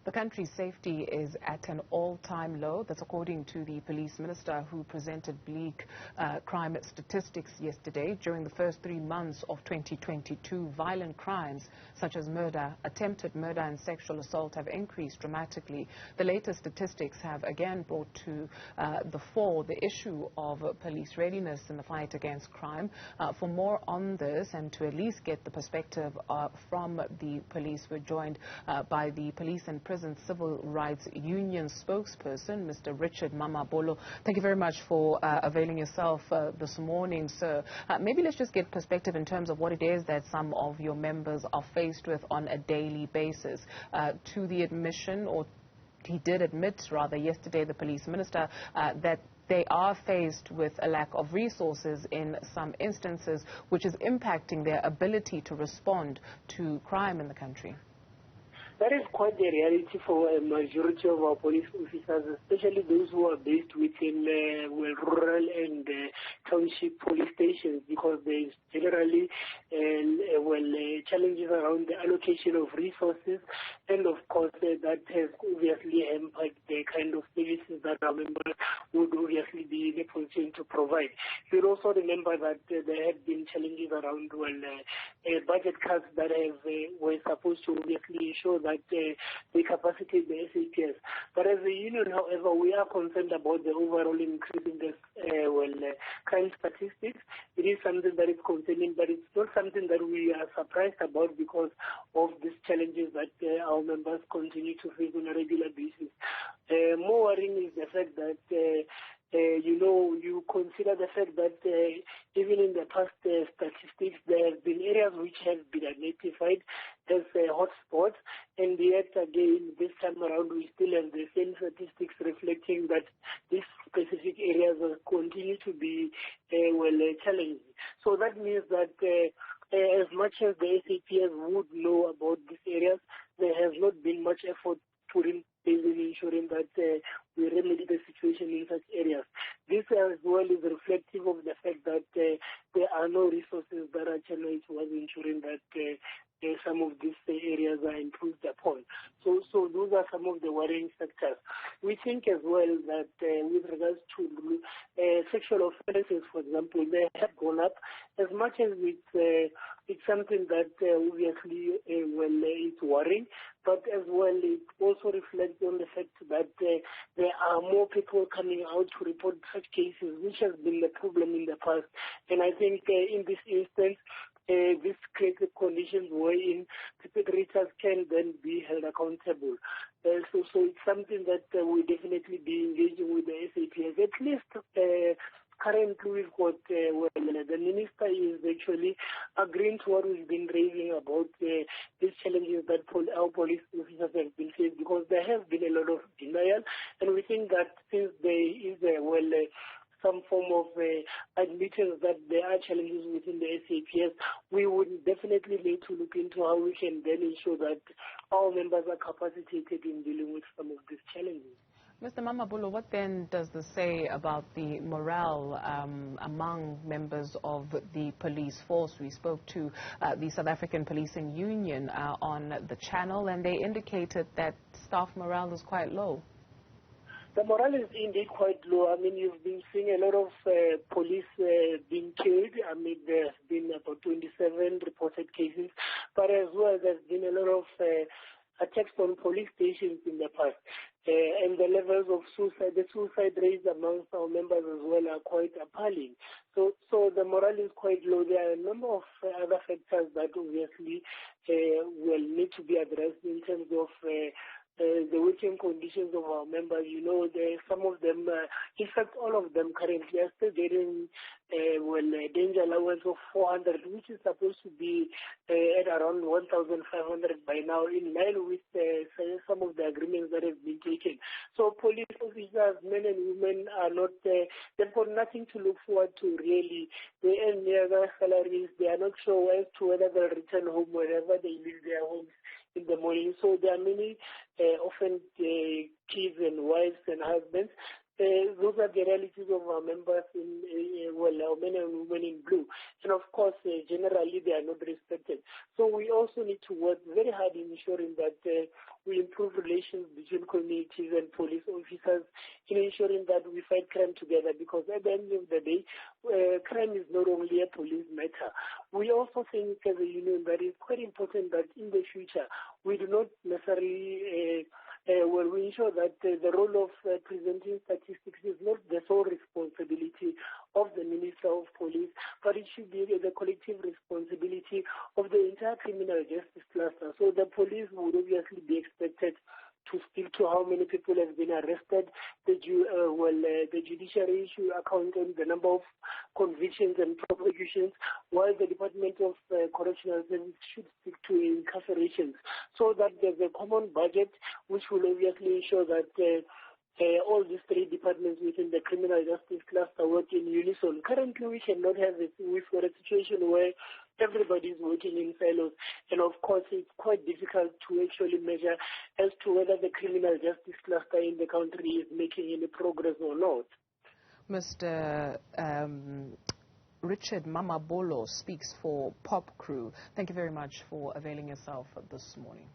The country's safety is at an all-time low. That's according to the police minister, who presented bleak crime statistics yesterday. During the first 3 months of 2022, violent crimes such as murder, attempted murder and sexual assault have increased dramatically. The latest statistics have again brought to the fore the issue of police readiness in the fight against crime. For more on this and to at least get the perspective from the police, we're joined by the Police and Prison Civil Rights Union spokesperson, Mr. Richard Mamabolo. Thank you very much for availing yourself this morning, sir. Maybe let's just get perspective in terms of what it is that some of your members are faced with on a daily basis. To the admission, or he did admit rather yesterday, the police minister, that they are faced with a lack of resources in some instances, which is impacting their ability to respond to crime in the country. That is quite the reality for a majority of our police officers, especially those who are based within rural and township police stations, because there is generally challenges around the allocation of resources, and of course that has obviously hampered the kind of services that our members would obviously be in a position to provide. You'll also remember that there have been challenges around budget cuts that were supposed to obviously ensure that the capacity of the SAPS. But as a union, however, we are concerned about the overall increase in the crime statistics. It is something that is concerning, but it's not something that we are surprised about because of these challenges that our members continue to face on a regular basis. More worrying is the fact that you consider the fact that even in the past statistics, there have been areas which have been identified as hotspots, and yet again, this time around, we still have the same statistics reflecting that these specific areas will continue to be challenging. So that means that as much as the SAPS would know about these areas, there has not been much effort put in ensuring that we remedy the situation in such areas. This as well is reflective of the fact that there are no resources that are channeled towards ensuring that some of these areas are improved upon. So those are some of the worrying factors. We think as well that with regards to sexual offences, for example, they have gone up as much as it's something that obviously it's worrying, but as well it also reflects on the fact that there are more people coming out to report such cases, which has been the problem in the past. And I think in this instance, this creates conditions wherein perpetrators can then be held accountable. So it's something that we definitely be engaging with the SAPS. At least currently we've got, the minister is actually agreeing to what we've been raising about these challenges that our police officers have been faced, because there has been a lot of denial, and we think that since there is some form of admittance that there are challenges within the SAPS, we would definitely need to look into how we can then ensure that our members are capacitated in dealing with some of these challenges. Mr. Mamabolo, what then does this say about the morale among members of the police force? We spoke to the South African Policing Union on the channel, and they indicated that staff morale is quite low. The morale is indeed quite low. I mean, you've been seeing a lot of police being killed. I mean, there's been about 27 reported cases, but as well, there's been a lot of attacks on police stations in the past. And the levels of the suicide rates amongst our members as well are quite appalling. So the morale is quite low. There are a number of other factors that obviously will need to be addressed in terms of the working conditions of our members. You know, some of them, in fact, all of them currently are still getting a danger allowance of 400, which is supposed to be at around 1,500 by now, in line with some of the agreements that have been taken. So police officers, men and women, are not, they've got nothing to look forward to really. They earn near their salaries. They are not sure as to whether they'll return home wherever they leave their homes in the morning. So there are many, often kids and wives and husbands those are the realities of our members in, our men and women in blue. And of course, generally they are not respected. So we also need to work very hard in ensuring that we improve relations between communities and police officers, in ensuring that we fight crime together, because at the end of the day, crime is not only a police matter. We also think as a union that it's quite important that in the future we do not necessarily we ensure that the role of presenting statistics is not the sole responsibility of the Minister of Police, but it should be the collective responsibility of the entire criminal justice cluster. So the police would obviously be expected to speak to how many people have been arrested, the judiciary issue account on the number of convictions and prosecutions, while the Department of Correctional Services should speak to incarcerations, so that there's a common budget which will obviously ensure that all these three departments within the criminal justice cluster work in unison. Currently, we cannot have it. We've got a situation where everybody is working in silos, and of course, it's quite difficult to actually measure as to whether the criminal justice cluster in the country is making any progress or not. Mr. Richard Mamabolo speaks for POPCRU. Thank you very much for availing yourself this morning.